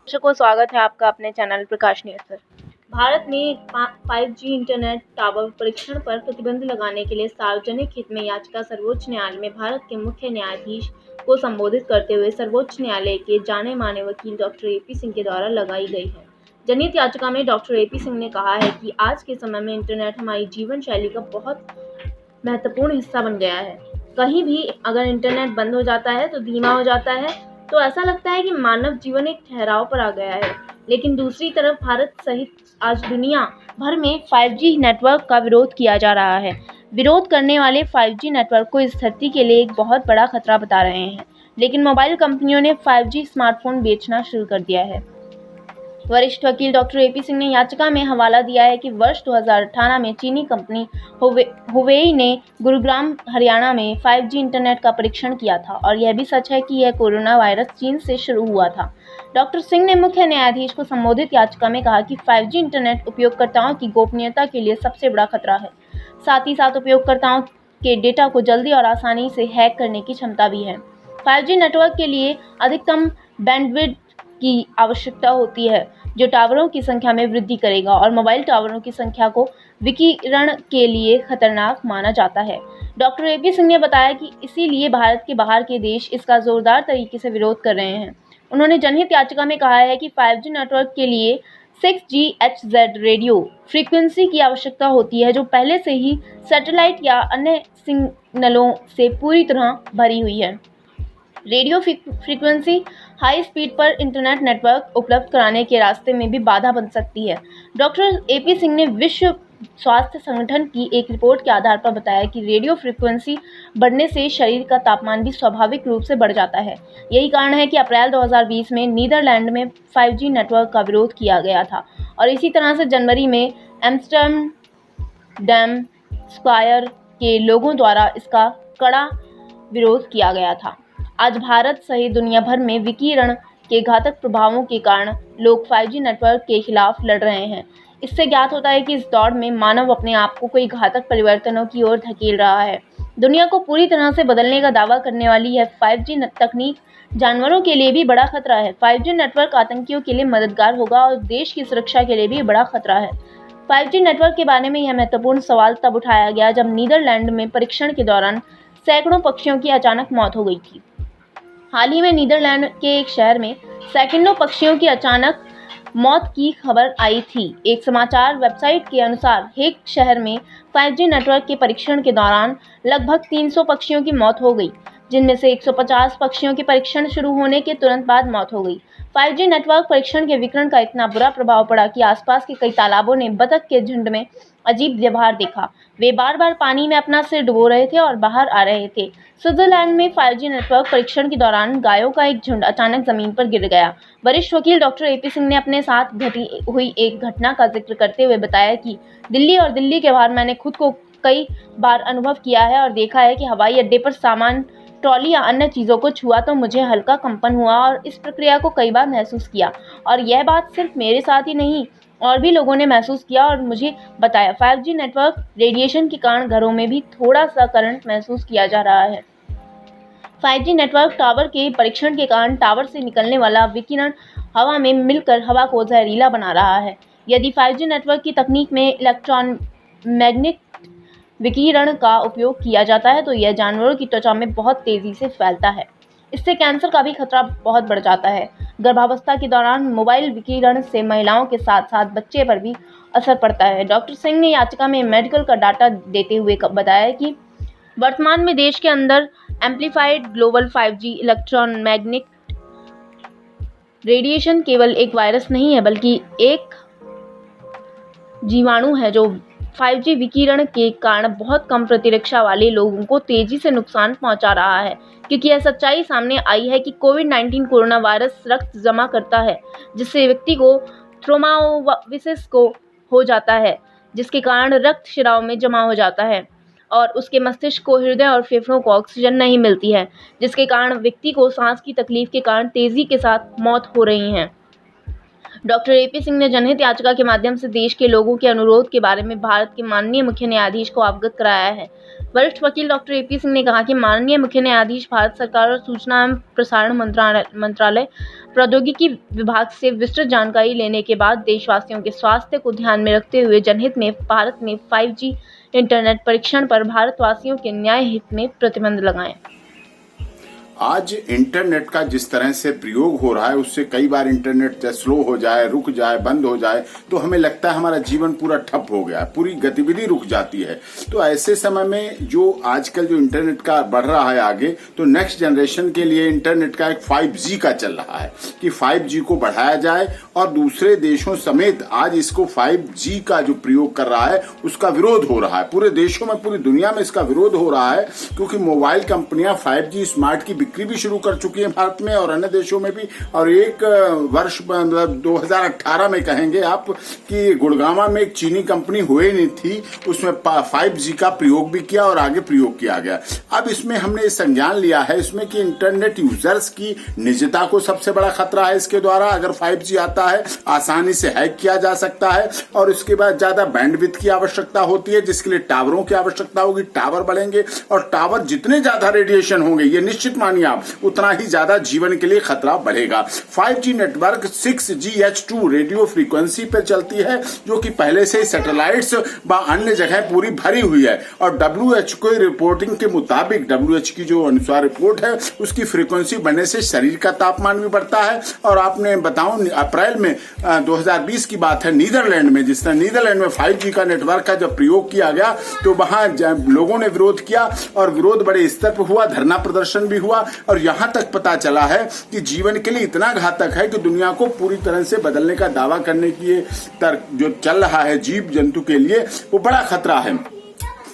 दर्शकों, स्वागत है आपका अपने चैनल प्रकाश न्यूज पर। भारत में 5G इंटरनेट टावर परीक्षण पर प्रतिबंध लगाने के लिए सार्वजनिक हित में याचिका सर्वोच्च न्यायालय में भारत के मुख्य न्यायाधीश को संबोधित करते हुए सर्वोच्च न्यायालय के जाने माने वकील डॉक्टर AP सिंह के द्वारा लगाई गई है। जनहित याचिका में डॉक्टर AP सिंह ने कहा है कि आज के समय में इंटरनेट हमारी जीवन शैली का बहुत महत्वपूर्ण हिस्सा बन गया है। कहीं भी अगर इंटरनेट बंद हो जाता है तो धीमा हो जाता है, तो ऐसा लगता है कि मानव जीवन एक ठहराव पर आ गया है। लेकिन दूसरी तरफ भारत सहित आज दुनिया भर में 5G नेटवर्क का विरोध किया जा रहा है। विरोध करने वाले 5G नेटवर्क को इस धरती के लिए एक बहुत बड़ा खतरा बता रहे हैं, लेकिन मोबाइल कंपनियों ने 5G स्मार्टफोन बेचना शुरू कर दिया है। वरिष्ठ वकील डॉक्टर AP सिंह ने याचिका में हवाला दिया है कि वर्ष 2018 में चीनी कंपनी हुवेई ने गुरुग्राम हरियाणा में 5G इंटरनेट का परीक्षण किया था और यह भी सच है कि यह कोरोना वायरस चीन से शुरू हुआ था। डॉक्टर सिंह ने मुख्य न्यायाधीश को संबोधित याचिका में कहा कि 5G इंटरनेट उपयोगकर्ताओं की गोपनीयता के लिए सबसे बड़ा खतरा है। साथ ही साथ उपयोगकर्ताओं के डेटा को जल्दी और आसानी से हैक करने की क्षमता भी है। 5G नेटवर्क के लिए अधिकतम बैंडविड्थ की आवश्यकता होती है, जो टावरों की संख्या में वृद्धि करेगा और मोबाइल टावरों की संख्या को विकिरण के लिए खतरनाक माना जाता है। डॉक्टर AP सिंह ने बताया कि इसीलिए भारत के बाहर के देश इसका जोरदार तरीके से विरोध कर रहे हैं। उन्होंने जनहित याचिका में कहा है कि 5G नेटवर्क के लिए 6GHz रेडियो फ्रीक्वेंसी की आवश्यकता होती है, जो पहले से ही सैटेलाइट या अन्य सिग्नलों से पूरी तरह भरी हुई है। रेडियो फ्रीक्वेंसी हाई स्पीड पर इंटरनेट नेटवर्क उपलब्ध कराने के रास्ते में भी बाधा बन सकती है। डॉक्टर AP सिंह ने विश्व स्वास्थ्य संगठन की एक रिपोर्ट के आधार पर बताया कि रेडियो फ्रीक्वेंसी बढ़ने से शरीर का तापमान भी स्वाभाविक रूप से बढ़ जाता है। यही कारण है कि अप्रैल 2020 में नीदरलैंड में 5G नेटवर्क का विरोध किया गया था और इसी तरह से जनवरी में एम्स्टर्डम स्क्वायर के लोगों द्वारा इसका कड़ा विरोध किया गया था। आज भारत सहित दुनिया भर में विकिरण के घातक प्रभावों के कारण लोग 5G नेटवर्क के खिलाफ लड़ रहे हैं। इससे ज्ञात होता है कि इस दौड़ में मानव अपने आप को कई घातक परिवर्तनों की ओर धकेल रहा है। दुनिया को पूरी तरह से बदलने का दावा करने वाली यह 5G तकनीक जानवरों के लिए भी बड़ा खतरा है। 5G नेटवर्क आतंकियों के लिए मददगार होगा और देश की सुरक्षा के लिए भी बड़ा खतरा है। 5G नेटवर्क के बारे में यह महत्वपूर्ण सवाल तब उठाया गया जब नीदरलैंड में परीक्षण के दौरान सैकड़ों पक्षियों की अचानक मौत हो गई थी। हाल ही में नीदरलैंड के एक शहर में सैकड़ों पक्षियों की अचानक मौत की खबर आई थी। एक समाचार वेबसाइट के अनुसार हेग शहर में 5G नेटवर्क के परीक्षण के दौरान लगभग 300 पक्षियों की मौत हो गई, जिनमें से 150 पक्षियों के परीक्षण शुरू होने के तुरंत बाद मौत हो गई। 5G नेटवर्क परीक्षण के विकिरण का इतना बुरा प्रभाव पड़ा कि आसपास के कई तालाबों ने बतख के झुंड में अजीब व्यवहार देखा। वे बार बार पानी में अपना सिर डुबो रहे थे और बाहर आ रहे थे। स्विट्जरलैंड में 5G नेटवर्क परीक्षण के दौरान गायों का एक झुंड अचानक जमीन पर गिर गया। वरिष्ठ वकील डॉक्टर AP सिंह ने अपने साथ घटी हुई एक घटना का जिक्र करते हुए बताया कि दिल्ली और दिल्ली के बाहर मैंने खुद को कई बार अनुभव किया है और देखा है कि हवाई अड्डे पर सामान, ट्रॉली या अन्य चीज़ों को छुआ तो मुझे हल्का कंपन हुआ और इस प्रक्रिया को कई बार महसूस किया। और यह बात सिर्फ मेरे साथ ही नहीं, और भी लोगों ने महसूस किया और मुझे बताया। 5G नेटवर्क रेडिएशन के कारण घरों में भी थोड़ा सा करंट महसूस किया जा रहा है। 5G नेटवर्क टावर के परीक्षण के कारण टावर से निकलने वाला विकिरण हवा में मिलकर हवा को जहरीला बना रहा है। यदि 5G नेटवर्क की तकनीक में इलेक्ट्रोमैग्नेटिक विकिरण का उपयोग किया जाता है तो यह जानवरों की त्वचा में बहुत तेजी से फैलता है। इससे कैंसर का भी खतरा बहुत बढ़ जाता है। गर्भावस्था के दौरान मोबाइल विकिरण से महिलाओं के साथ साथ बच्चे पर भी असर पड़ता है। डॉक्टर सिंह ने याचिका में मेडिकल का डाटा देते हुए बताया कि वर्तमान में देश के अंदर amplified global 5G electromagnetic radiation केवल एक वायरस नहीं है, बल्कि एक जीवाणु है जो 5G विकिरण के कारण बहुत कम प्रतिरक्षा वाले लोगों को तेजी से नुकसान पहुंचा रहा है, क्योंकि यह सच्चाई सामने आई है कि कोविड-19 कोरोना वायरस रक्त जमा करता है, जिससे व्यक्ति को थ्रोम्बोसिस हो जाता है, जिसके कारण रक्त शिराओं में जमा हो जाता है और उसके मस्तिष्क को, हृदय और फेफड़ों को ऑक्सीजन नहीं मिलती है, जिसके कारण व्यक्ति को सांस की तकलीफ के कारण तेजी के साथ मौत हो रही है। डॉक्टर एपी सिंह ने जनहित याचिका के माध्यम से देश के लोगों के अनुरोध के बारे में भारत के माननीय मुख्य न्यायाधीश को अवगत कराया है। वरिष्ठ वकील डॉक्टर एपी सिंह ने कहा कि माननीय मुख्य न्यायाधीश भारत सरकार और सूचना एवं प्रसारण मंत्रालय प्रौद्योगिकी विभाग से विस्तृत जानकारी लेने के बाद देशवासियों के स्वास्थ्य को ध्यान में रखते हुए जनहित में भारत में 5G इंटरनेट परीक्षण पर भारतवासियों के न्याय हित में प्रतिबंध लगाएं। आज इंटरनेट का जिस तरह से प्रयोग हो रहा है उससे कई बार इंटरनेट स्लो हो जाए, रुक जाए, बंद हो जाए तो हमें लगता है हमारा जीवन पूरा ठप हो गया, पूरी गतिविधि रुक जाती है। तो ऐसे समय में जो आजकल जो इंटरनेट का बढ़ रहा है आगे, तो नेक्स्ट जनरेशन के लिए इंटरनेट का एक 5G का चल रहा है कि 5G को बढ़ाया जाए और दूसरे देशों समेत आज इसको 5G का जो प्रयोग कर रहा है उसका विरोध हो रहा है। पूरे देशों में, पूरी दुनिया में इसका विरोध हो रहा है क्योंकि मोबाइल कंपनियां 5G स्मार्ट की बिक्री भी शुरू कर चुकी है भारत में और अन्य देशों में भी। और एक वर्ष मतलब 2018 में कहेंगे आप कि गुड़गांव में एक चीनी कंपनी हुई नहीं थी, उसमें 5G का प्रयोग भी किया और आगे प्रयोग किया गया। अब इसमें हमने संज्ञान लिया है इसमें कि इंटरनेट यूजर्स की निजता को सबसे बड़ा खतरा है। इसके द्वारा अगर 5G आता है आसानी से हैक किया जा सकता है और इसके बाद ज्यादा बैंडविड्थ की आवश्यकता होती है जिसके लिए टावरों की आवश्यकता होगी। टावर बढ़ेंगे और टावर जितने ज्यादा रेडिएशन होंगे, ये निश्चित मानिए आप, उतना ही ज्यादा जीवन के लिए खतरा बढ़ेगा। 5G network 6GH2 radio frequency पर चलती है जो कि पहले से ही सैटेलाइट्स व अन्य जगह पूरी भरी हुई है और WHO की रिपोर्टिंग के मुताबिक, WHO की जो अनुसार रिपोर्ट है उसकी फ्रीक्वेंसी बढ़ने से शरीर का तापमान भी बढ़ता है। और आपने बताऊं अप्रैल में 2020 की बात है, नीदरलैंड में, जिस तरह नीदरलैंड में 5G का नेटवर्क का जब प्रयोग किया गया तो वहां लोगों ने विरोध किया और विरोध बड़े स्तर पर हुआ, धरना प्रदर्शन भी हुआ और यहां तक पता चला है कि जीवन के लिए इतना घातक है कि दुनिया को पूरी तरह से बदलने का दावा करने की तर्क जो चल रहा है जीव जंतु के लिए, वो बड़ा खतरा है।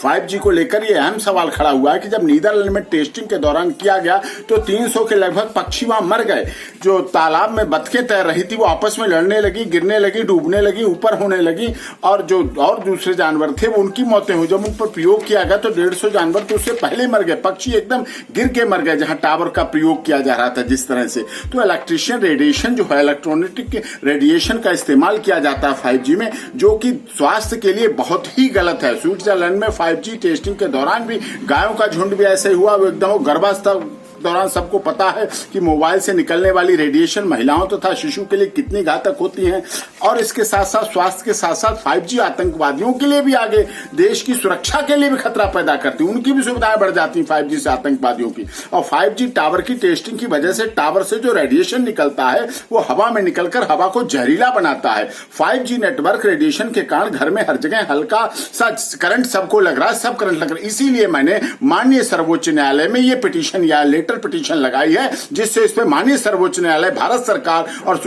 5G को लेकर ये अहम सवाल खड़ा हुआ है कि जब नीदरलैंड में टेस्टिंग के दौरान किया गया तो 300 के लगभग पक्षी वहां मर गए। जो तालाब में बतखें तैर रही थी वो आपस में लड़ने लगी, गिरने लगी, डूबने लगी, ऊपर होने लगी और जो और दूसरे जानवर थे वो उनकी मौतें हुई। जब उन पर प्रयोग किया गया तो 150 जानवर तो उससे पहले मर गए, पक्षी एकदम गिर के मर गए जहां टावर का प्रयोग किया जा रहा था जिस तरह से। तो इलेक्ट्रिशियन रेडिएशन जो है, इलेक्ट्रोनिक रेडिएशन का इस्तेमाल किया जाता है 5G में, जो कि स्वास्थ्य के लिए बहुत ही गलत है। स्विट्जरलैंड में 5G टेस्टिंग के दौरान भी गायों का झुंड भी ऐसे हुआ, वो एकदम गर्भावस्था दौरान सबको पता है कि मोबाइल से निकलने वाली रेडिएशन महिलाओं तथा शिशु के लिए कितनी घातक होती है। और इसके साथ साथ स्वास्थ्य के साथ साथ 5G आतंकवादियों के लिए भी आगे देश की सुरक्षा के लिए भी खतरा पैदा करती है, उनकी भी सुविधाएं बढ़ जाती 5G से आतंकवादियों की। और 5G टावर की टेस्टिंग की वजह से टावर से जो रेडिएशन निकलता है वो हवा में निकलकर हवा को जहरीला बनाता है। 5G नेटवर्क रेडिएशन के कारण घर में हर जगह हल्का सा करंट सबको लग रहा है, सब करंट लग रहा है। इसीलिए मैंने माननीय सर्वोच्च न्यायालय में ये पिटीशन या पिटीशन लगाई है जिससे इस पे माननीय सर्वोच्च न्यायालय, भारत सरकार और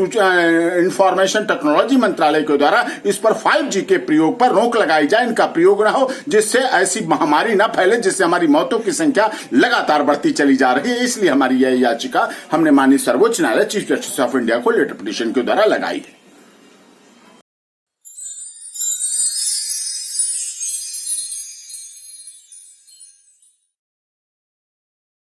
इंफॉर्मेशन टेक्नोलॉजी मंत्रालय के द्वारा इस पर 5G के प्रयोग पर रोक लगाई जाए, इनका प्रयोग ना हो, जिससे ऐसी महामारी ना फैले जिससे हमारी मौतों की संख्या लगातार बढ़ती चली जा रही है। इसलिए हमारी यह याचिका हमने माननीय सर्वोच्च न्यायालय चीफ जस्टिस ऑफ इंडिया को लेटर पिटीशन के द्वारा लगाई है।